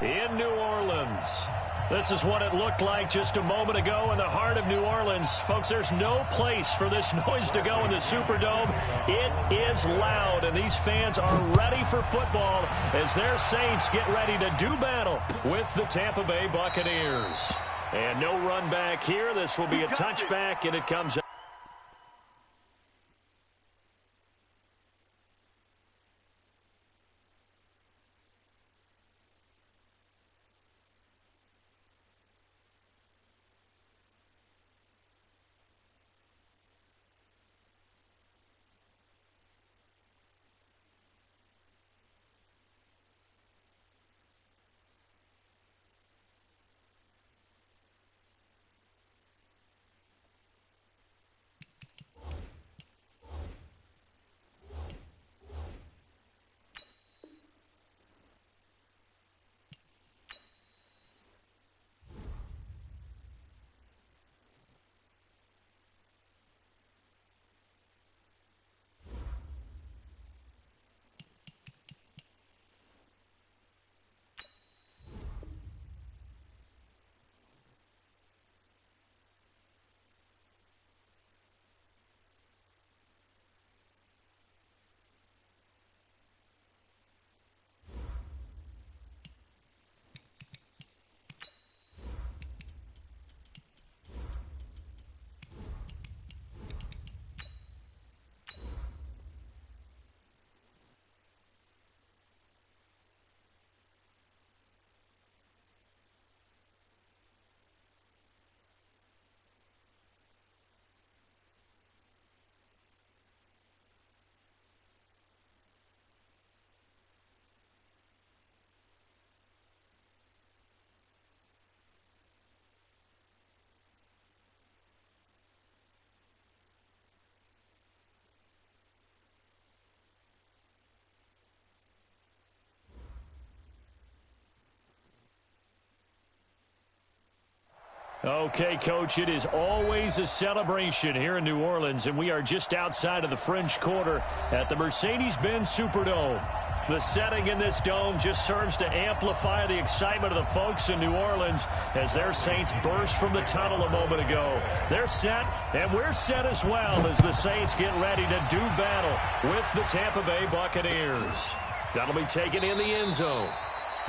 In New Orleans. This is what it looked like just a moment ago in the heart of New Orleans. Folks, there's no place for this noise to go in the Superdome. It is loud, and these fans are ready for football as their Saints get ready to do battle with the Tampa Bay Buccaneers. And no run back here. This will be a touchback, and it comes out. Okay, Coach, it is always a celebration here in New Orleans, and we are just outside of the French Quarter at the Mercedes-Benz Superdome. The setting in this dome just serves to amplify the excitement of the folks in New Orleans as their Saints burst from the tunnel a moment ago. They're set, and we're set as well as the Saints get ready to do battle with the Tampa Bay Buccaneers. That'll be taken in the end zone.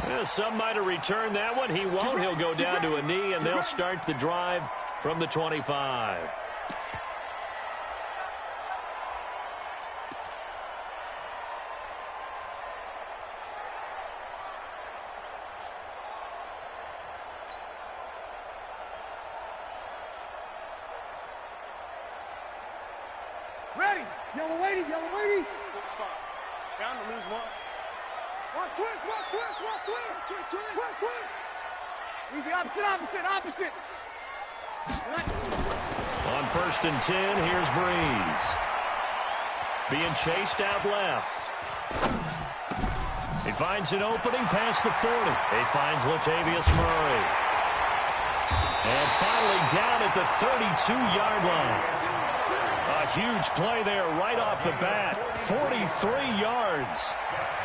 Yeah, some might have returned that one. He won't. He'll go down to a knee, and they'll start the drive from the 25. Ready. Yellow lady, yellow lady. Down to lose one. Watch twist, watch twist, watch twist. Twist, twist. Easy, opposite. On 1st and 10, here's Breeze. Being chased out left. He finds an opening past the 40. He finds Latavius Murray. And finally down at the 32-yard line. A huge play there right off the bat. 43 yards.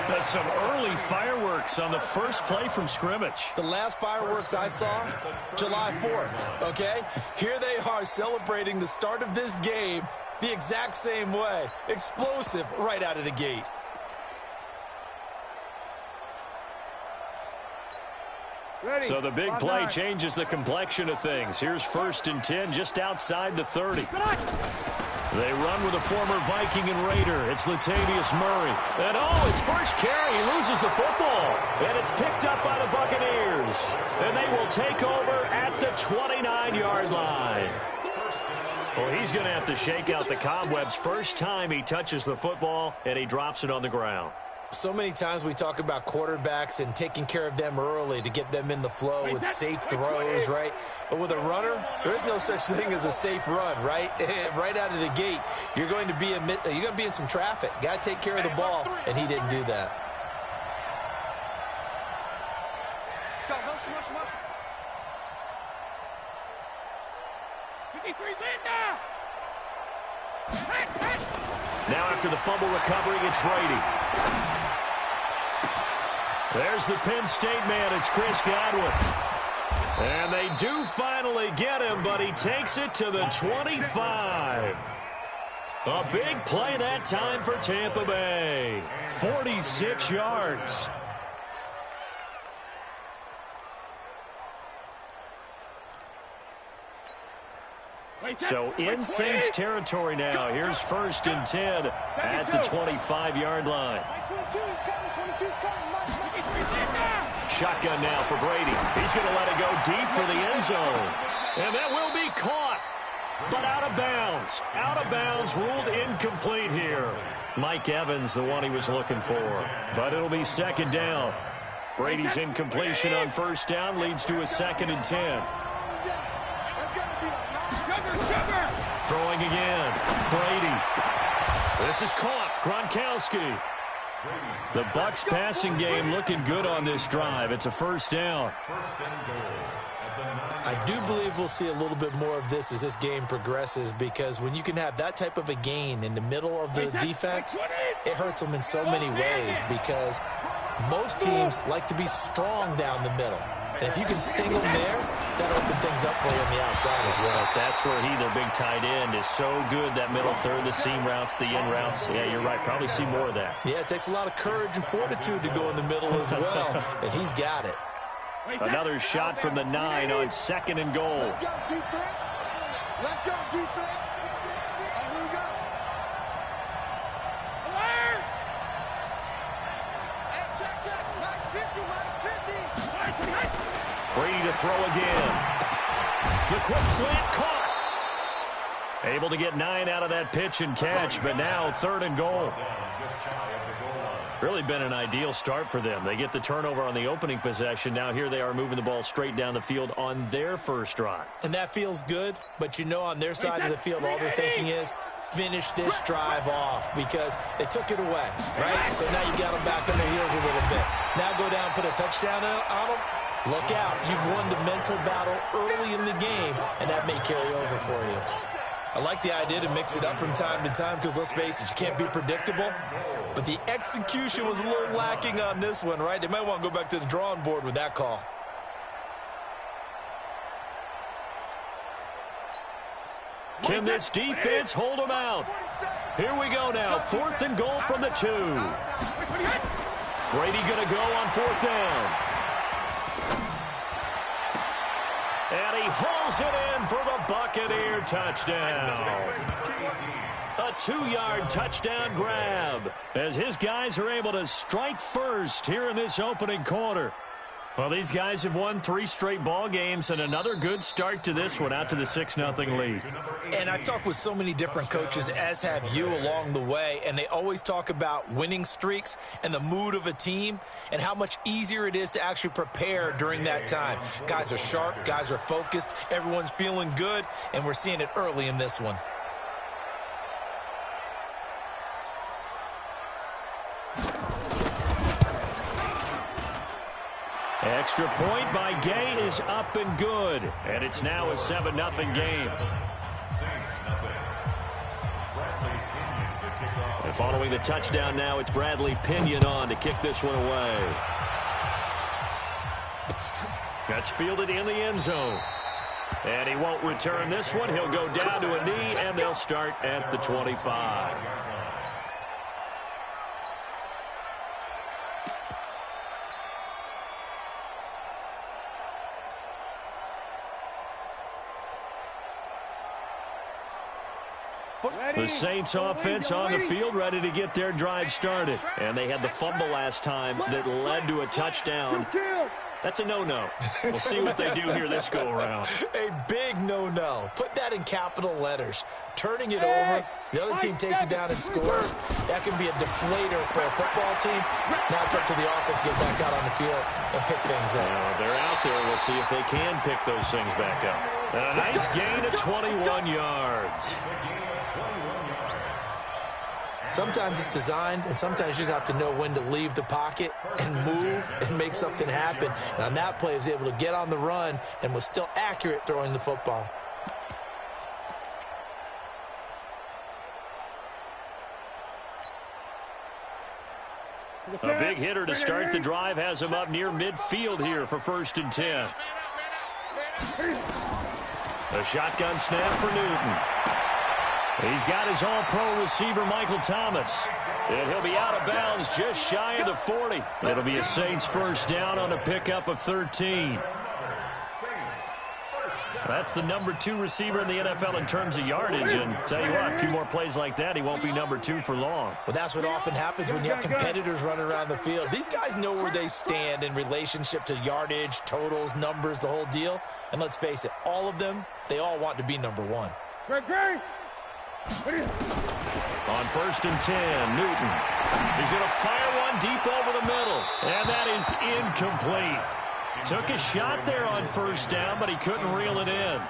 That's some early fireworks on the first play from scrimmage. The last fireworks I saw, July 4th, okay? Here they are celebrating the start of this game the exact same way. Explosive right out of the gate. Ready. So the big play changes the complexion of things. Here's 1st and 10 just outside the 30. They run with a former Viking and Raider. It's Latavius Murray. And, his first carry, he loses the football. And it's picked up by the Buccaneers. And they will take over at the 29-yard line. Well, he's going to have to shake out the cobwebs first time he touches the football, and he drops it on the ground. So many times we talk about quarterbacks and taking care of them early to get them in the flow with safe throws, right? But with a runner, there is no such thing as a safe run, right? Right out of the gate, you're going to be in some traffic. Got to take care of the ball, and he didn't do that. Let's go, motion. 53, man now. Now after the fumble recovery, it's Brady. There's the Penn State man. It's Chris Godwin. And they do finally get him, but he takes it to the 25. A big play that time for Tampa Bay. 46 yards. So in Saints territory now. Here's 1st and 10 at the 25-yard line. Shotgun now for Brady. He's going to let it go deep for the end zone. And that will be caught, but out of bounds. Out of bounds, ruled incomplete here. Mike Evans, the one he was looking for. But it'll be 2nd down. Brady's incompletion on 1st down leads to a 2nd and 10. Throwing again. Brady. This is caught. Gronkowski. The Bucs passing game looking good on this drive. It's a 1st down. I do believe we'll see a little bit more of this as this game progresses, because when you can have that type of a gain in the middle of the defense, it hurts them in so many ways, because most teams like to be strong down the middle. And if you can sting them there, that'll open things up for you on the outside as well. That's where their big tight end, is so good. That middle third, the seam routes, the in routes. Yeah, you're right. Probably see more of that. Yeah, it takes a lot of courage and fortitude to go in the middle as well, and he's got it. Another shot from the 9 on 2nd and goal. Let's go, defense. Let's go, defense. Here we go. Alert! Hey, check. Mike 50, Mike 50. Brady to throw again. The quick slant caught. Able to get 9 out of that pitch and catch, but now 3rd and goal. Really been an ideal start for them. They get the turnover on the opening possession. Now here they are moving the ball straight down the field on their first drive. And that feels good, but you know on their side of the field, all they're thinking is finish this drive off, because they took it away, right? So now you got them back on their heels a little bit. Now go down, put a touchdown on them. Look out. You've won the mental battle early in the game, and that may carry over for you. I like the idea to mix it up from time to time, because let's face it, you can't be predictable. But the execution was a little lacking on this one, right? They might want to go back to the drawing board with that call. Can this defense hold them out? Here we go now. 4th and goal from the 2. Brady going to go on 4th down. And he hauls it in for the Buccaneer touchdown. A 2-yard touchdown grab as his guys are able to strike first here in this opening quarter. Well, these guys have won 3 straight ball games, and another good start to this one, out to the 6-0 lead. And I've talked with so many different coaches, as have you, along the way, and they always talk about winning streaks and the mood of a team and how much easier it is to actually prepare during that time. Guys are sharp, guys are focused, everyone's feeling good, and we're seeing it early in this one. Extra point by Gay is up and good. And it's now a 7-0 game. And following the touchdown now, it's Bradley Pinion on to kick this one away. That's fielded in the end zone. And he won't return this one. He'll go down to a knee, and they'll start at the 25. The Saints offense on the field, ready to get their drive started. And they had the fumble last time that led to a touchdown. That's a no-no. We'll see what they do here this go-around. A big no-no. Put that in capital letters. Turning it over, the other team takes it down and scores. That can be a deflator for a football team. Now it's up to the offense to get back out on the field and pick things up. They're out there. We'll see if they can pick those things back up. And a nice gain of 21 yards. Sometimes it's designed, and sometimes you just have to know when to leave the pocket and move and make something happen. And on that play, he was able to get on the run and was still accurate throwing the football. A big hitter to start the drive has him up near midfield here for 1st and 10. A shotgun snap for Newton. He's got his all-pro receiver, Michael Thomas. And he'll be out of bounds just shy of the 40. It'll be a Saints 1st down on a pickup of 13. That's the number 2 receiver in the NFL in terms of yardage. And tell you what, a few more plays like that, he won't be number 2 for long. Well, that's what often happens when you have competitors running around the field. These guys know where they stand in relationship to yardage, totals, numbers, the whole deal. And let's face it, all of them, they all want to be number 1. On 1st and 10, Newton. He's going to fire one deep over the middle. And that is incomplete. Took a shot there on 1st down, but he couldn't reel it in.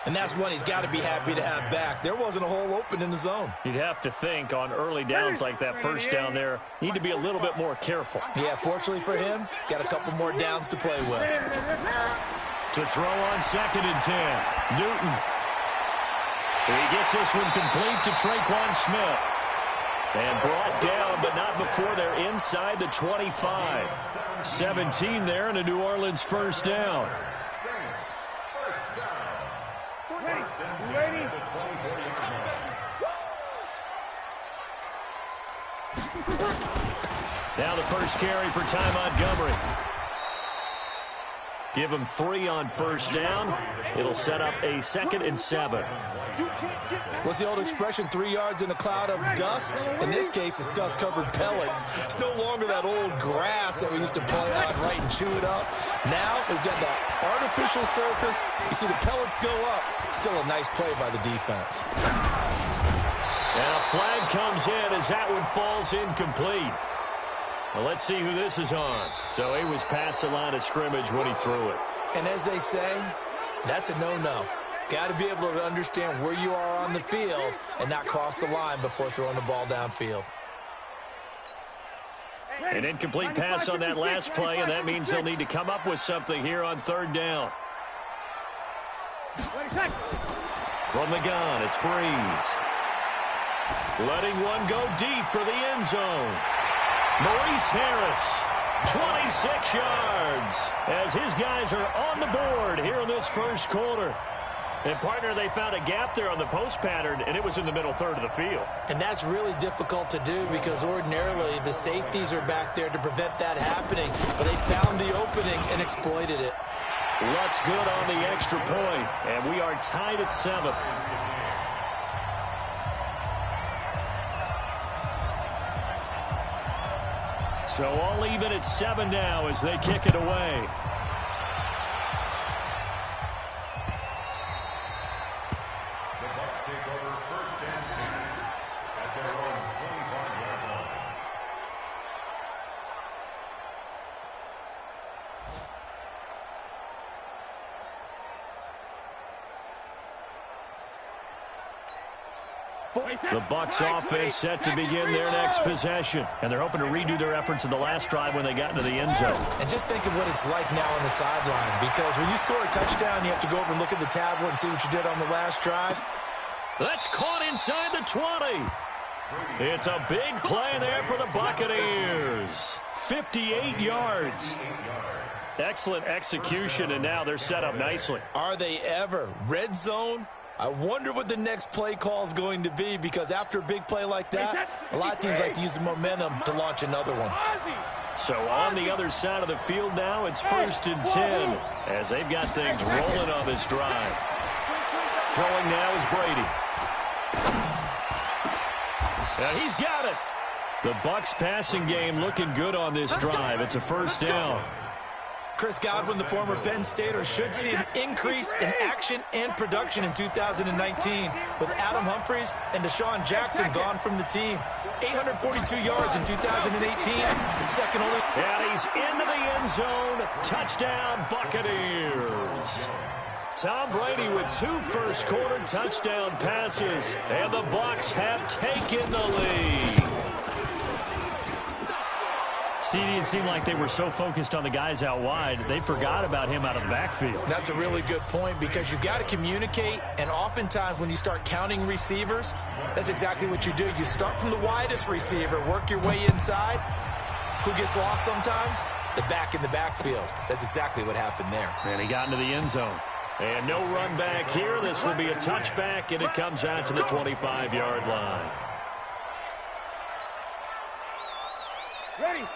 And that's one he's got to be happy to have back. There wasn't a hole open in the zone. You'd have to think on early downs like that 1st down there, need to be a little bit more careful. Yeah, fortunately for him, got a couple more downs to play with. To throw on 2nd and 10, Newton. He gets this one complete to Traquan Smith. And brought down, but not before they're inside the 25. 17 there, and a New Orleans 1st down. Ready? Now the first carry for Ty Montgomery. Give him 3 on 1st down. It'll set up a 2nd and 7. What's the old expression, 3 yards in a cloud of dust? In this case, it's dust-covered pellets. It's no longer that old grass that we used to play on, right, and chew it up. Now we've got the artificial surface. You see the pellets go up. Still a nice play by the defense. And a flag comes in as that one falls incomplete. Well, let's see who this is on. So he was past the line of scrimmage when he threw it. And as they say, that's a no-no. Got to be able to understand where you are on the field and not cross the line before throwing the ball downfield. An incomplete pass on that last play, and that means they'll need to come up with something here on 3rd down. From the gun, it's Breeze. Letting one go deep for the end zone. Maurice Harris, 26 yards, as his guys are on the board here in this 1st quarter. And, partner, they found a gap there on the post pattern, and it was in the middle 3rd of the field. And that's really difficult to do because ordinarily the safeties are back there to prevent that happening. But they found the opening and exploited it. Luck's good on the extra point, and we are tied at 7. So all even at 7 now as they kick it away. The Bucs offense set to begin their next possession. And they're hoping to redo their efforts in the last drive when they got into the end zone. And just think of what it's like now on the sideline. Because when you score a touchdown, you have to go over and look at the tablet and see what you did on the last drive. That's caught inside the 20. It's a big play there for the Buccaneers. 58 yards. Excellent execution, and now they're set up nicely. Are they ever? Red zone? I wonder what the next play call is going to be, because after a big play like that, a lot of teams like to use the momentum to launch another one. So on the other side of the field now, it's 1st and 10 as they've got things rolling on this drive. Throwing now is Brady. And he's got it. The Bucs passing game looking good on this drive. It's a 1st down. Chris Godwin, the former Penn Stater, should see an increase in action and production in 2019 with Adam Humphries and Deshaun Jackson gone from the team. 842 yards in 2018, second only. And he's into the end zone. Touchdown, Buccaneers. Tom Brady with 2 first-quarter touchdown passes, and the Bucs have taken the lead. CD, it seemed like they were so focused on the guys out wide, they forgot about him out of the backfield. That's a really good point, because you've got to communicate, and oftentimes when you start counting receivers, that's exactly what you do. You start from the widest receiver, work your way inside, who gets lost sometimes? The back in the backfield. That's exactly what happened there. And he got into the end zone. And no run back here. This will be a touchback, and it comes out to the 25-yard line.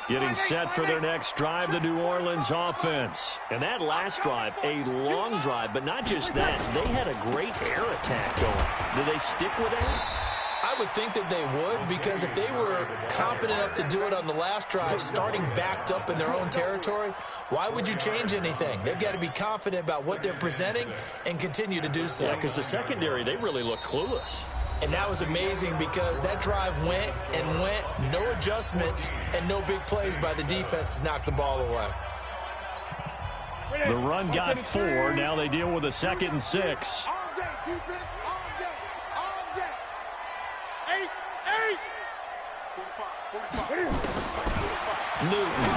Getting set for their next drive, the New Orleans offense. And that last drive, a long drive, but not just that. They had a great air attack going. Do they stick with that? I would think that they would, because if they were competent enough to do it on the last drive, starting backed up in their own territory, why would you change anything? They've got to be confident about what they're presenting and continue to do so. Yeah, because the secondary, they really looked clueless. And that was amazing because that drive went and went, no adjustments, and no big plays by the defense to knock the ball away. The run got 4. Now they deal with a 2nd and 6. All day, defense, all day, all day. 8. Newton.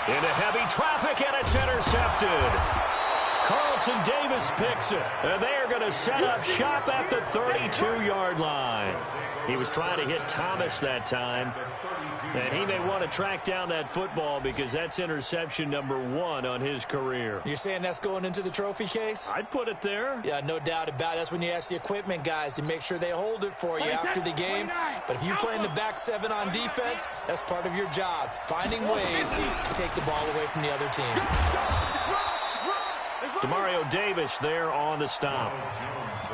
Into heavy traffic, and it's intercepted. Carlton Davis picks it, and they are going to set up shop at the 32-yard line. He was trying to hit Thomas that time, and he may want to track down that football because that's interception number 1 on his career. You're saying that's going into the trophy case? I'd put it there. Yeah, no doubt about it. That's when you ask the equipment guys to make sure they hold it for you after the game. But if you play in the back 7 on defense, that's part of your job, finding ways to take the ball away from the other team. Demario Davis there on the stop.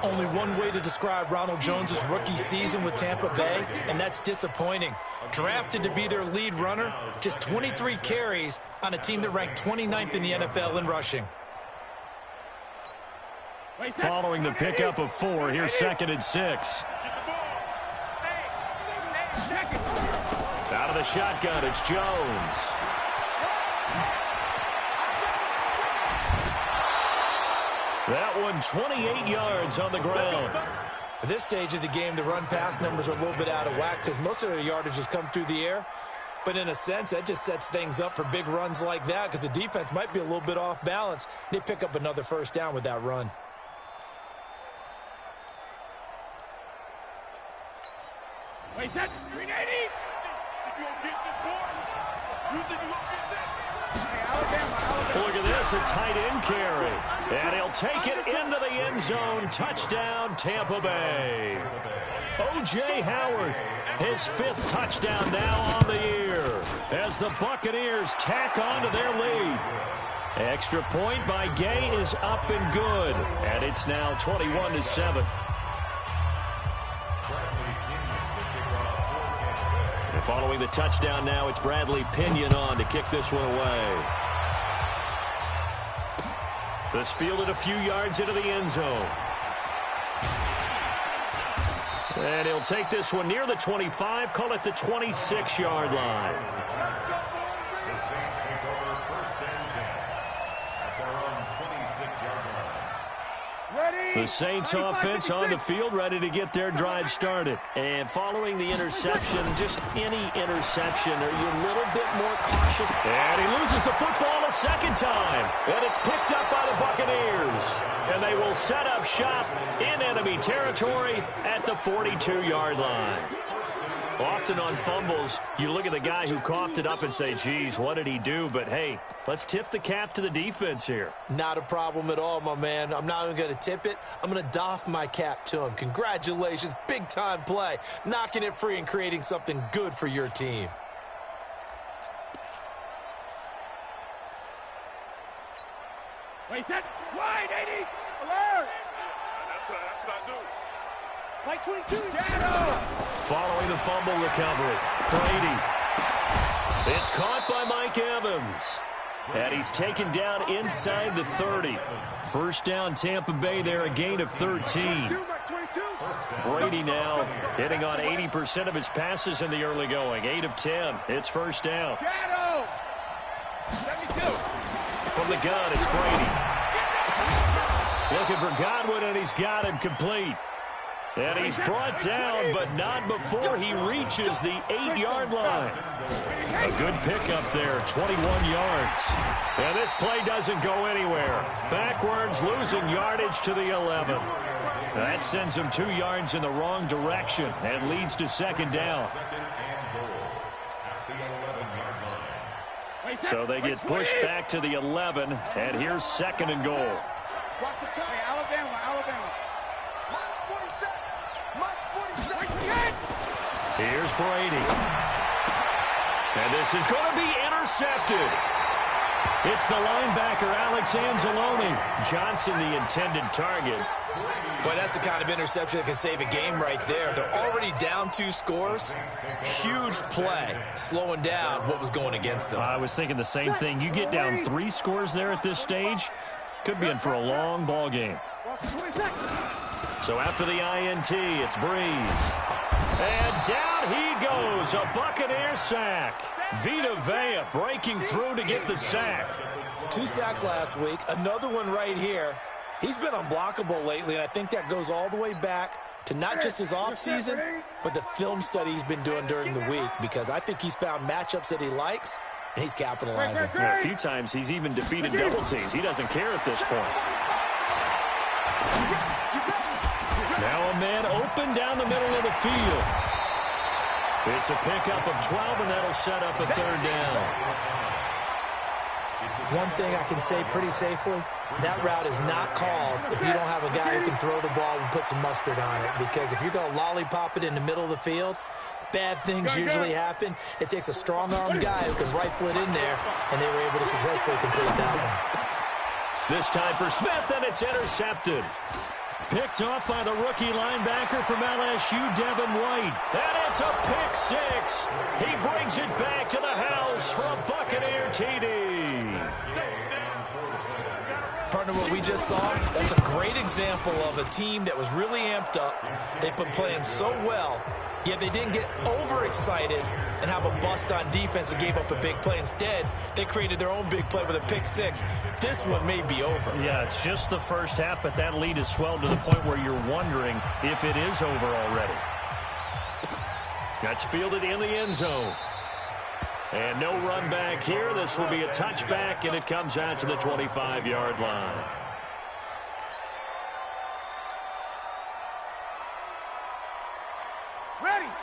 Only one way to describe Ronald Jones' rookie season with Tampa Bay, and that's disappointing. Drafted to be their lead runner, just 23 carries on a team that ranked 29th in the NFL in rushing. Following the pickup of 4, here's 2nd and 6. Out of the shotgun, it's Jones. That one 28 yards on the ground. At this stage of the game, the run-pass numbers are a little bit out of whack because most of their yardage has come through the air. But in a sense, that just sets things up for big runs like that because the defense might be a little bit off balance. They pick up another first down with that run. Wait, set. 380. You gonna get this board? You think you gonna get this? Look at this, a tight end carry. And he'll take it into the end zone. Touchdown, Tampa Bay. O.J. Howard, his 5th touchdown now on the year as the Buccaneers tack on to their lead. Extra point by Gay is up and good. And it's now 21-7. And following the touchdown now, it's Bradley Pinion on to kick this one away. This fielded a few yards into the end zone. And he'll take this one near the 25, call it the 26-yard line. The Saints offense on the field, ready to get their drive started. And following the interception, just any interception, are you a little bit more cautious? And he loses the football a 2nd time. And it's picked up by the Buccaneers. And they will set up shop in enemy territory at the 42-yard line. Often on fumbles, you look at the guy who coughed it up and say, geez, what did he do? But, hey, let's tip the cap to the defense here. Not a problem at all, my man. I'm not even going to tip it. I'm going to doff my cap to him. Congratulations. Big-time play. Knocking it free and creating something good for your team. Wait, set. Wide, 80. Alert. That's what I do. Like 22. Shadow. Following the fumble recovery, Brady. It's caught by Mike Evans. And he's taken down inside the 30. First down, Tampa Bay there, a gain of 13. Brady now hitting on 80% of his passes in the early going. 8 of 10. It's first down. Shadow. 72. From the gun, it's Brady. Looking for Godwin, and he's got him complete. And he's brought down, but not before he reaches the 8-yard line. A good pickup there, 21 yards. And this play doesn't go anywhere. Backwards, losing yardage to the 11. That sends him 2 yards in the wrong direction and leads to 2nd down. So they get pushed back to the 11, and here's 2nd and goal. Hey, Alabama. Here's Brady. And this is going to be intercepted. It's the linebacker, Alex Anzalone. Johnson, the intended target. Boy, that's the kind of interception that can save a game right there. They're already down 2 scores. Huge play, slowing down what was going against them. I was thinking the same thing. You get down 3 scores there at this stage, could be in for a long ball game. So after the INT, it's Breeze. And down he goes, a Buccaneer sack. Vita Vea breaking through to get the sack. 2 sacks last week, another one right here. He's been unblockable lately, and I think that goes all the way back to not just his offseason, but the film study he's been doing during the week, because I think he's found matchups that he likes, and he's capitalizing. Yeah, a few times he's even defeated double teams. He doesn't care at this point. Now a man open down the middle of the field. It's a pickup of 12, and that'll set up a 3rd down. One thing I can say pretty safely, that route is not called if you don't have a guy who can throw the ball and put some mustard on it. Because if you're going to lollipop it in the middle of the field, bad things usually happen. It takes a strong-armed guy who can rifle it in there, and they were able to successfully complete that one. This time for Smith, and it's intercepted. Picked off by the rookie linebacker from LSU, Devin White. And it's a pick 6. He brings it back to the house for a Buccaneer TD. Partner, what we just saw, that's a great example of a team that was really amped up. They've been playing so well, yet they didn't get overexcited and have a bust on defense and gave up a big play. Instead, they created their own big play with a pick 6. This one may be over. Yeah, it's just the first half, but that lead has swelled to the point where you're wondering if it is over already. That's fielded in the end zone. And no run back here. This will be a touchback, and it comes out to the 25-yard line.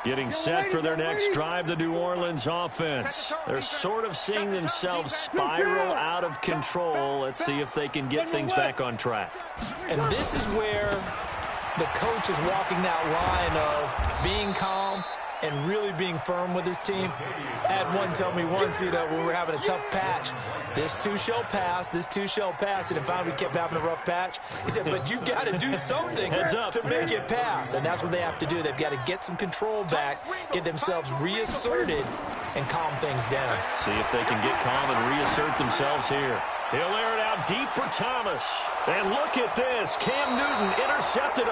Getting set for their next drive, the New Orleans offense. They're sort of seeing themselves spiral out of control. Let's see if they can get things back on track. And this is where the coach is walking that line of being calm and really being firm with his team. I had one tell me once, when we were having a tough patch, this too shall pass, this too shall pass, and then finally we kept having a rough patch. He said, but you've got to do something to make it pass, and that's what they have to do. They've got to get some control back, get themselves reasserted, and calm things down. See if they can get calm and reassert themselves here. He'll air it out deep for Thomas. And look at this. Cam Newton intercepted.